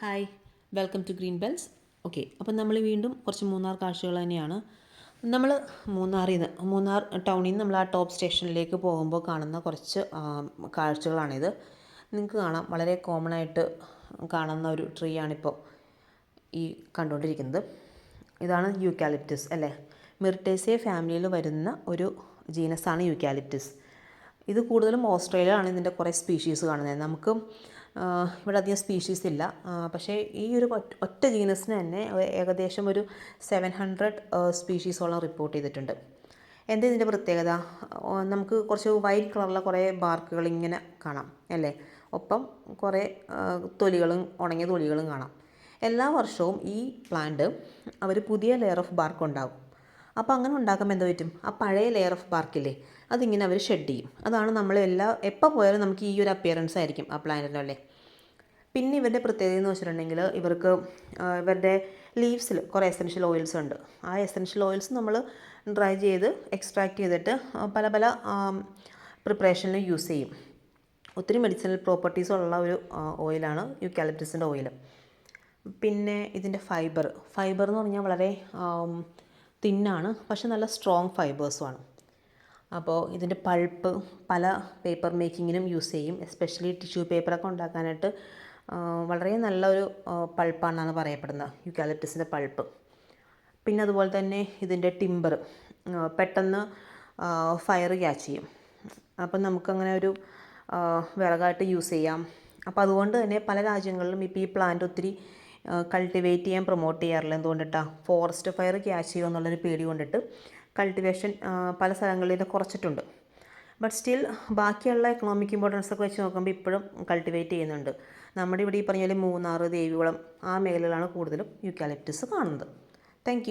Hi, welcome to green bells. Okay, അപ്പം നമ്മൾ വീണ്ടും കുറച്ച് മൂന്നാർ കാഴ്ചകൾ തന്നെയാണ്. നമ്മൾ മൂന്നാർ ടൗണിൽ നിന്ന് നമ്മൾ ആ ടോപ്പ് സ്റ്റേഷനിലേക്ക് പോകുമ്പോൾ കാണുന്ന കുറച്ച് കാഴ്ചകളാണിത്. നിങ്ങൾക്ക് കാണാം, വളരെ കോമൺ ആയിട്ട് കാണുന്ന ഒരു ട്രീ ആണിപ്പോൾ ഈ കണ്ടുകൊണ്ടിരിക്കുന്നത്. ഇതാണ് യൂക്കാലിപ്റ്റസ് അല്ലേ. മിർട്ടേസിയ ഫാമിലിയിൽ വരുന്ന ഒരു ജീനസാണ് യൂക്കാലിപ്റ്റസ്. ഇത് കൂടുതലും ഓസ്ട്രേലിയയിലാണ് ഇതിൻ്റെ കുറേ സ്പീഷീസ് കാണുന്നത്. നമുക്ക് ഇവിടെ അധികം സ്പീഷീസ് ഇല്ല. പക്ഷേ ഈ ഒരു ഒറ്റ ജീനസിന് തന്നെ ഏകദേശം ഒരു 700 സ്പീഷീസോളം റിപ്പോർട്ട് ചെയ്തിട്ടുണ്ട്. എന്താ ഇതിൻ്റെ പ്രത്യേകത? നമുക്ക് കുറച്ച് വൈറ്റ് കളറിലെ കുറേ ബാർക്കുകൾ ഇങ്ങനെ കാണാം അല്ലേ. ഒപ്പം കുറേ ഉണങ്ങിയ തൊലികളും കാണാം. എല്ലാ വർഷവും ഈ പ്ലാന്റ് അവർ പുതിയ ലെയർ ഓഫ് ബാർക്ക് ഉണ്ടാകും. അപ്പോൾ അങ്ങനെ ഉണ്ടാക്കുമ്പോൾ എന്താ പറ്റും? ആ പഴയ ലെയർ ഓഫ് ബാർക്കില്ലേ, അതിങ്ങനെ അവർ ഷെഡ് ചെയ്യും. അതാണ് നമ്മൾ എപ്പോൾ പോയാലും നമുക്ക് ഈ ഒരു അപ്പിയറൻസ് ആയിരിക്കും ആ പ്ലാന്റിനല്ലേ. പിന്നെ ഇവരുടെ പ്രത്യേകത എന്ന് വെച്ചിട്ടുണ്ടെങ്കിൽ ഇവരുടെ ലീവ്സിൽ കുറേ എസെൻഷ്യൽ ഓയിൽസ് ഉണ്ട്. ആ എസെൻഷ്യൽ ഓയിൽസ് നമ്മൾ ഡ്രൈ ചെയ്ത് എക്സ്ട്രാക്ട് ചെയ്തിട്ട് പല പല പ്രിപ്പറേഷനിൽ യൂസ് ചെയ്യും. ഒത്തിരി മെഡിസിനൽ പ്രോപ്പർട്ടീസ് ഉള്ള ഒരു ഓയിലാണ് യൂക്കാലിപ്റ്റസിൻ്റെ ഓയിൽ. പിന്നെ ഇതിൻ്റെ ഫൈബർ എന്ന് പറഞ്ഞാൽ വളരെ തിന്നാണ്, പക്ഷെ നല്ല സ്ട്രോങ് ഫൈബേഴ്സുമാണ്. അപ്പോൾ ഇതിൻ്റെ പൾപ്പ് പല പേപ്പർ മേക്കിങ്ങിനും യൂസ് ചെയ്യും. എസ്പെഷ്യലി ടിഷ്യൂ പേപ്പറൊക്കെ ഉണ്ടാക്കാനായിട്ട് വളരെ നല്ലൊരു പൾപ്പാണെന്നാണ് പറയപ്പെടുന്നത് യൂക്കാലിപ്റ്റസിൻ്റെ പൾപ്പ്. പിന്നെ അതുപോലെ തന്നെ ഇതിൻ്റെ ടിമ്പർ പെട്ടെന്ന് ഫയർ ക്യാച്ച് ചെയ്യും. അപ്പം നമുക്കങ്ങനെ ഒരു വിറകായിട്ട് യൂസ് ചെയ്യാം. അപ്പോൾ അതുകൊണ്ട് തന്നെ പല രാജ്യങ്ങളിലും ഇപ്പോൾ ഈ പ്ലാന്റ് ഒത്തിരി കൾട്ടിവേറ്റ് ചെയ്യാൻ പ്രൊമോട്ട് ചെയ്യാറില്ല. എന്തുകൊണ്ടിട്ടാണ്? ഫോറസ്റ്റ് ഫയർ ക്യാച്ച് ചെയ്യുമോ എന്നുള്ളൊരു പേടി കൊണ്ടിട്ട് കൾട്ടിവേഷൻ പല സ്ഥലങ്ങളിൽ ഇത് കുറച്ചിട്ടുണ്ട്. ബട്ട് സ്റ്റിൽ ബാക്കിയുള്ള എക്കണോമിക് ഇമ്പോർട്ടൻസ് ഒക്കെ വെച്ച് നോക്കുമ്പോൾ ഇപ്പോഴും കൾട്ടിവേറ്റ് ചെയ്യുന്നുണ്ട്. നമ്മുടെ ഇവിടെ ഈ പറഞ്ഞ പോലെ മൂന്നാർ, ദേവികുളം ആ മേഖലയിലാണ് കൂടുതലും യൂക്കാലിപ്റ്റസ് കാണുന്നത്. താങ്ക്